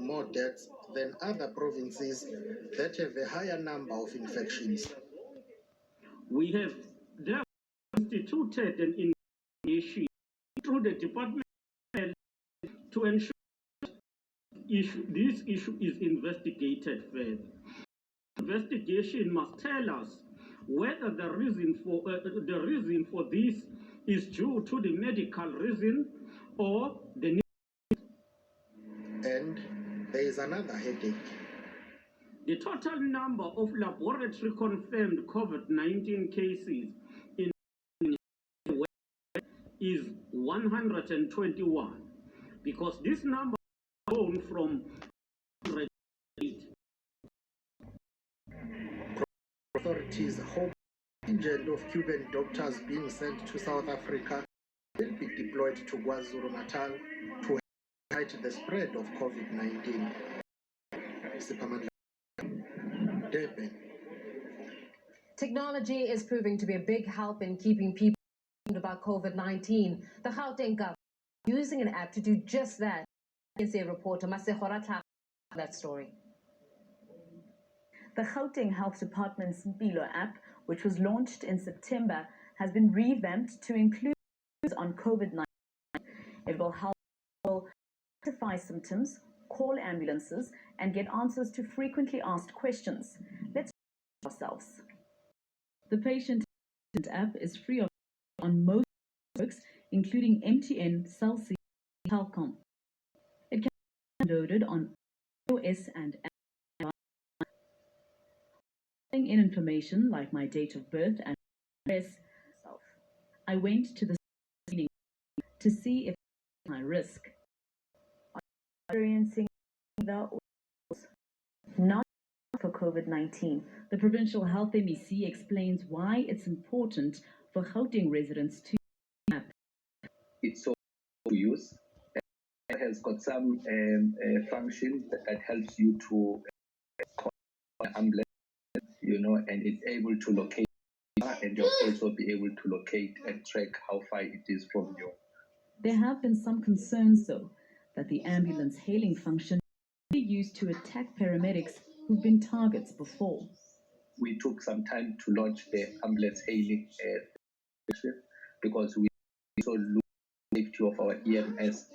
more deaths than other provinces that have a higher number of infections. We have therefore instituted an investigation through the Department of Health to ensure this issue is investigated further. Investigation must tell us whether the reason for this is due to the medical reason or the need. And there is another headache. The total number of laboratory confirmed COVID-19 cases in the West is 121, because this number is grown from 108. Authorities hope the contingent of Cuban doctors being sent to South Africa will be deployed to KwaZulu-Natal to fight the spread of COVID-19. Durban. Technology is proving to be a big help in keeping people informed about COVID-19. The Gauteng government is using an app to do just that. NSA reporter Masehora that story. The Gauteng Health Department's Mpilo app, which was launched in September, has been revamped to include on COVID-19. It will help people identify symptoms, call ambulances, and get answers to frequently asked questions. Let's ourselves. The patient app is free of on most networks, including MTN, Cell C, and Telkom. It can be downloaded on iOS and Android. In information like my date of birth and address, I went to the screening to see if it's my risk. Experiencing the not for COVID-19. The Provincial Health MEC explains why it's important for Gauteng residents to use the app. It's so to use. It has got some function that helps you to call an ambulance, and it's able to locate, and you'll also be able to locate and track how far it is from you. There have been some concerns, though, that the ambulance hailing function be used to attack paramedics who've been targets before. We took some time to launch the ambulance hailing because we also look at the safety of our EMS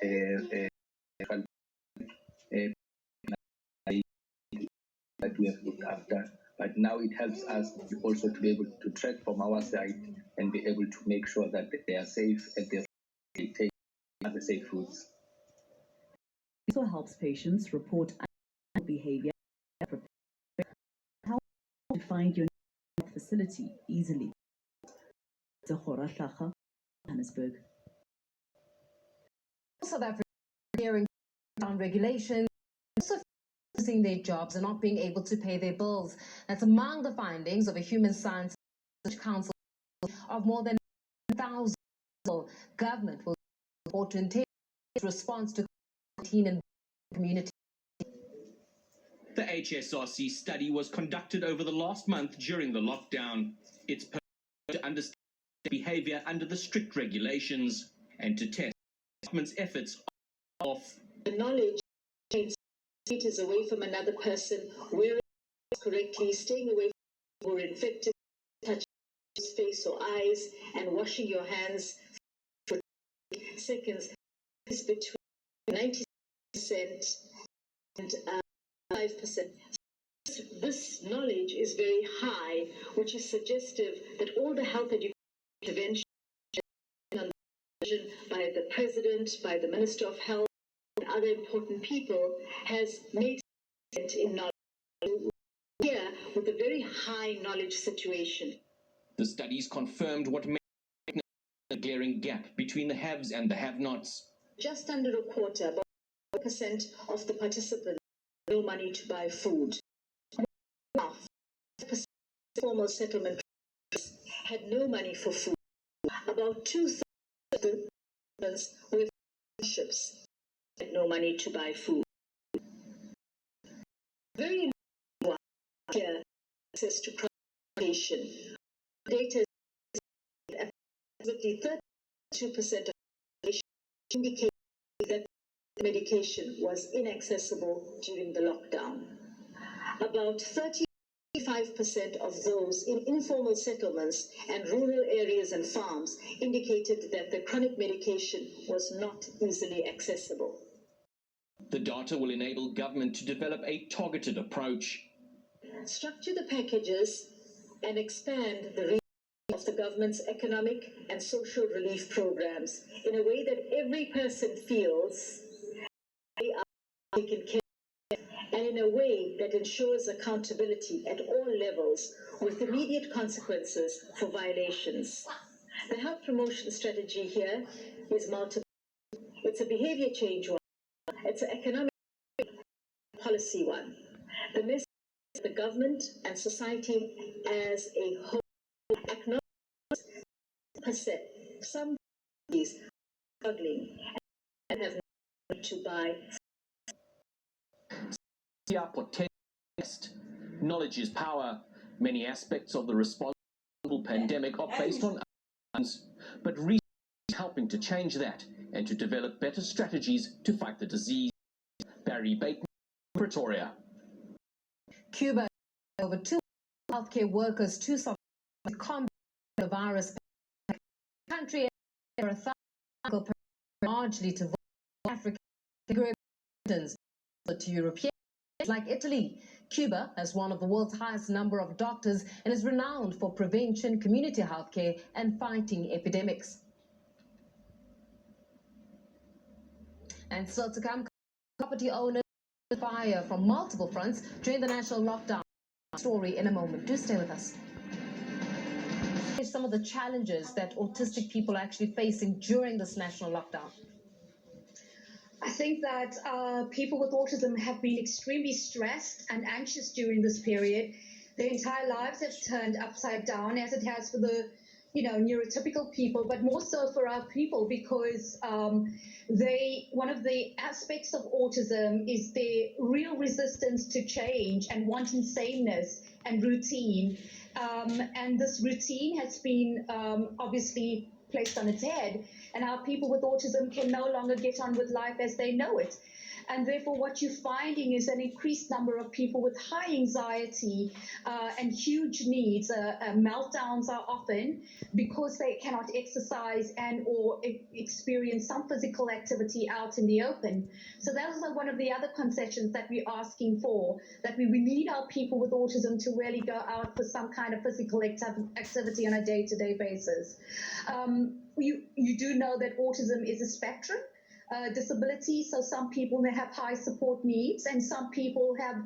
that we have looked after. But now it helps us also to be able to track from our side and be able to make sure that they are safe and they take the safe routes. It also helps patients report behavior, how to find your facility easily. Johannesburg. South Africa hearing on regulations, also losing their jobs and not being able to pay their bills. That's among the findings of a Human Science Council of more than 1,000. Government will report to entail its response to COVID-19 and community. The HSRC study was conducted over the last month during the lockdown. It's to understand behavior under the strict regulations and to test the government's efforts of the knowledge takes meters away from another person, wearing it correctly, staying away from who are infected, touching his face or eyes, and washing your hands for seconds is between 90% and 5%. This knowledge is very high, which is suggestive that all the health education intervention by the President, by the Minister of Health, and other important people has made sense in knowledge. Here, with a very high knowledge situation. The studies confirmed what may be a glaring gap between the haves and the have-nots. Just under a quarter, about 4% of the participants had no money to buy food. Half, 5% formal settlement had no money for food. About 2/3 of the participants with scholarships had no money to buy food. Very important here, access to transportation. Data is approximately 32% of the population indicate that medication was inaccessible during the lockdown. About 35% of those in informal settlements and rural areas and farms indicated that the chronic medication was not easily accessible. The data will enable government to develop a targeted approach. Structure the packages and expand the reach of the government's economic and social relief programs in a way that every person feels they are taken care of, and in a way that ensures accountability at all levels with immediate consequences for violations. The health promotion strategy here is multiple. It's a behavior change one. It's an economic policy one. The message is the government and society as a whole acknowledge some countries are struggling and have nothing to buy. Knowledge is power. Many aspects of the responsible pandemic are based on unknowns, but research is helping to change that and to develop better strategies to fight the disease. Barry Bateman, Pretoria. Cuba has over 2 healthcare workers to combat the virus. The country has largely to African Caribbeans, but to Europeans like Italy. Cuba has one of the world's highest number of doctors and is renowned for prevention, community healthcare, and fighting epidemics. And still to come, property owners fire from multiple fronts during the national lockdown. Story in a moment. Do stay with us. Some of the challenges that autistic people are actually facing during this national lockdown. I think that people with autism have been extremely stressed and anxious during this period. Their entire lives have turned upside down, as it has for the neurotypical people, but more so for our people, because one of the aspects of autism is their real resistance to change and wanting sameness and routine. And this routine has been obviously placed on its head, and our people with autism can no longer get on with life as they know it. And therefore, what you're finding is an increased number of people with high anxiety and huge needs. Meltdowns are often because they cannot exercise and or experience some physical activity out in the open. So that is one of the other concessions that we're asking for, that we need our people with autism to really go out for some kind of physical activity on a day-to-day basis. You do know that autism is a spectrum. Disability, so some people may have high support needs and some people have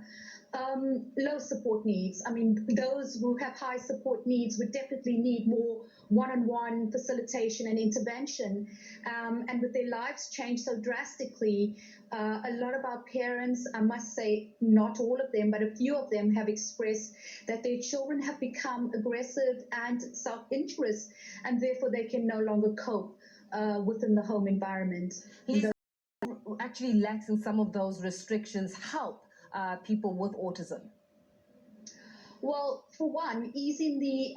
low support needs. I mean, those who have high support needs would definitely need more one-on-one facilitation and intervention. And with their lives changed so drastically, a lot of our parents, I must say not all of them, but a few of them have expressed that their children have become aggressive and self-injurious, and therefore they can no longer cope within the home environment. Actually relaxing some of those restrictions help people with autism? Well, for one, easing the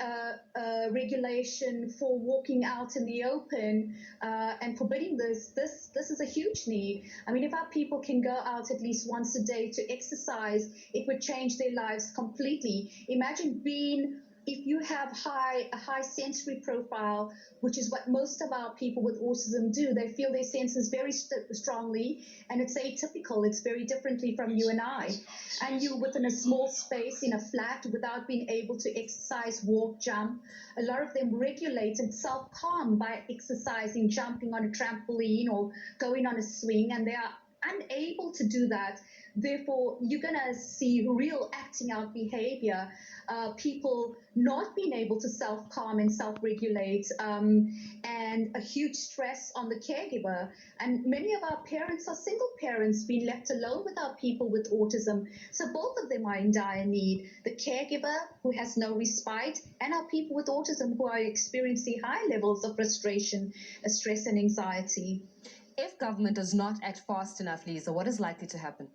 regulation for walking out in the open and forbidding this is a huge need. I mean, if our people can go out at least once a day to exercise, it would change their lives completely. Imagine if you have a high sensory profile, which is what most of our people with autism do, they feel their senses very strongly, and it's atypical. It's very differently from you and I. And you're within a small space in a flat without being able to exercise, walk, jump. A lot of them regulate and self-calm by exercising, jumping on a trampoline or going on a swing, and they are unable to do that. Therefore, you're going to see real acting out behavior, people not being able to self-calm and self-regulate, and a huge stress on the caregiver. And many of our parents are single parents, being left alone with our people with autism. So both of them are in dire need. The caregiver, who has no respite, and our people with autism who are experiencing high levels of frustration, stress and anxiety. If government does not act fast enough, Lisa, what is likely to happen?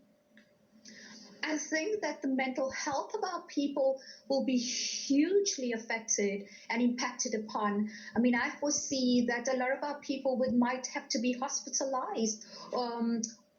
I think that the mental health of our people will be hugely affected and impacted upon. I mean, I foresee that a lot of our people might have to be hospitalized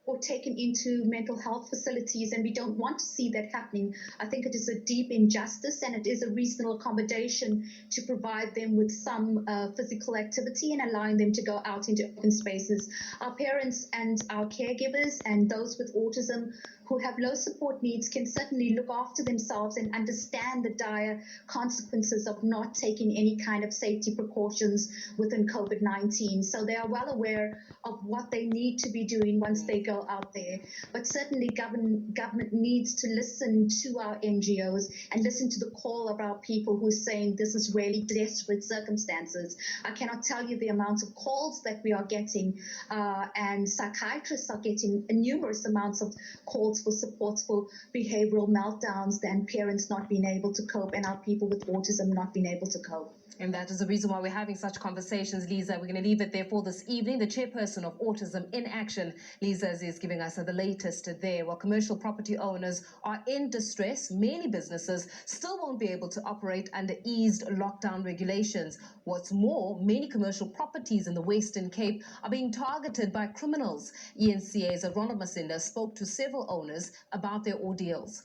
or taken into mental health facilities, and we don't want to see that happening. I think it is a deep injustice, and it is a reasonable accommodation to provide them with some physical activity and allowing them to go out into open spaces. Our parents and our caregivers and those with autism who have low support needs can certainly look after themselves and understand the dire consequences of not taking any kind of safety precautions within COVID-19. So they are well aware of what they need to be doing once they go out there. But certainly government needs to listen to our NGOs and listen to the call of our people who are saying this is really desperate circumstances. I cannot tell you the amount of calls that we are getting, and psychiatrists are getting numerous amounts of calls for support for behavioral meltdowns and parents not being able to cope and our people with autism not being able to cope. And that is the reason why we're having such conversations, Lisa. We're going to leave it there for this evening. The chairperson of Autism in Action, Lisa, is giving us the latest there. While commercial property owners are in distress, many businesses still won't be able to operate under eased lockdown regulations. What's more, many commercial properties in the Western Cape are being targeted by criminals. ENCA's Ronald Masinda spoke to several owners about their ordeals.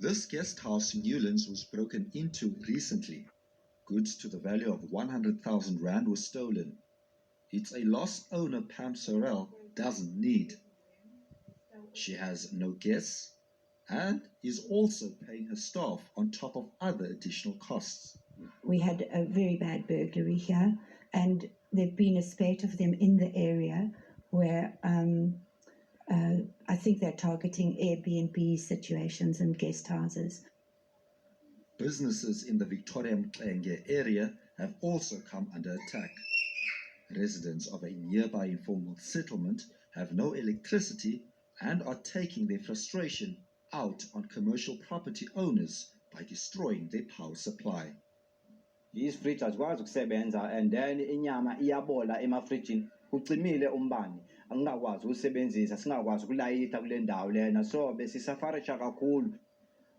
This guest house in Newlands was broken into recently. Goods to the value of 100,000 rand were stolen. It's a lost owner Pam Sorrell doesn't need. She has no guests and is also paying her staff on top of other additional costs. We had a very bad burglary here, and there've been a spate of them in the area where I think they're targeting Airbnb situations and guest houses. Businesses in the Victoria Mxenge area have also come under attack. Residents of a nearby informal settlement have no electricity and are taking their frustration out on commercial property owners by destroying their power supply. These fridge azikwazi ukusebenza, and then inyama iyabola emafrijini, kucimile umbani, angingakwazi ukusebenzisa, singakwazi ukulayitha kule ndawo lena, so besisafarisha kakhulu.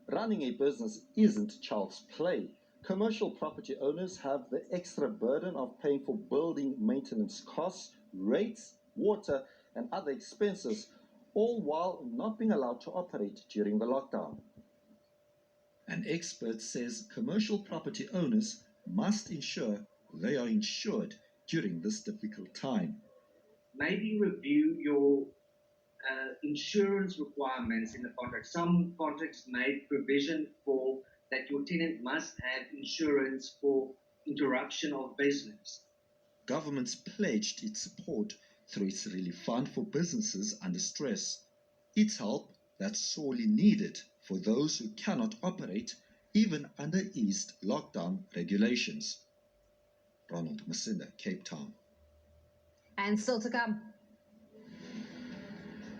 Running a business isn't child's play. Commercial property owners have the extra burden of paying for building maintenance costs, rates, water, and other expenses, all while not being allowed to operate during the lockdown. An expert says commercial property owners must ensure they are insured during this difficult time. Maybe review your insurance requirements in the contract. Some contracts made provision for that your tenant must have insurance for interruption of business. Government's pledged its support through its relief fund for businesses under stress. It's help that's sorely needed for those who cannot operate even under eased lockdown regulations. Ronald Masinda, Cape Town. And still to come.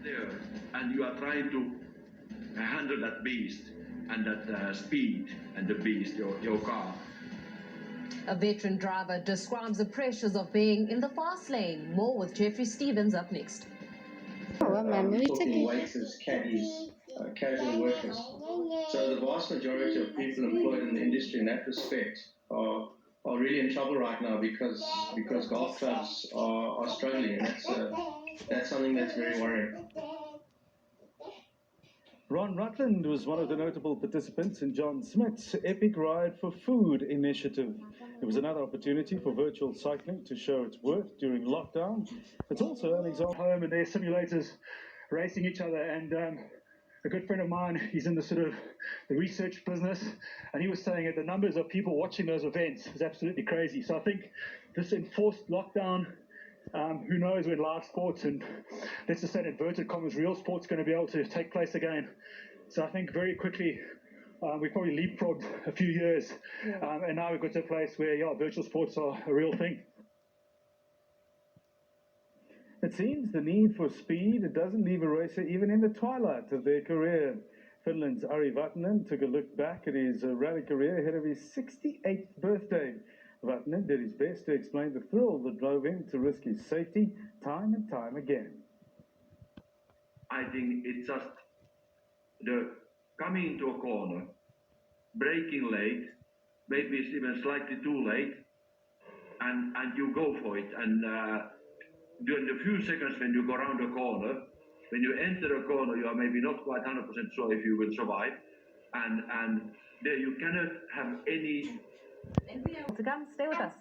There, and you are trying to handle that beast and that speed and the beast, your car. A veteran driver describes the pressures of being in the fast lane. More with Jeffrey Stevens up next. Talking waiters, caddies, casual workers. So the vast majority of people employed in the industry in that respect are really in trouble right now because golf clubs are struggling, and that's something that's very worrying. Ron Rutland was one of the notable participants in John Smith's Epic Ride for Food initiative. It was another opportunity for virtual cycling to show its worth during lockdown. It's also an example home and their simulators racing each other, and a good friend of mine, he's in the sort of the research business, and he was saying that the numbers of people watching those events is absolutely crazy. So I think this enforced lockdown, who knows when live sports and, let's just say in inverted commas, real sports going to be able to take place again. So I think very quickly we probably leapfrogged a few years, and now we've got to a place where virtual sports are a real thing. It seems the need for speed doesn't leave a racer even in the twilight of their career. Finland's Ari Vatanen took a look back at his rally career ahead of his 68th birthday. Vatanen did his best to explain the thrill that drove him to risk his safety time and time again. I think it's just the coming into a corner, braking late, maybe it's even slightly too late, and you go for it. And during the few seconds when you go around a corner, when you enter a corner, you are maybe not quite 100% sure if you will survive, and there you cannot have any. To come, stay with us.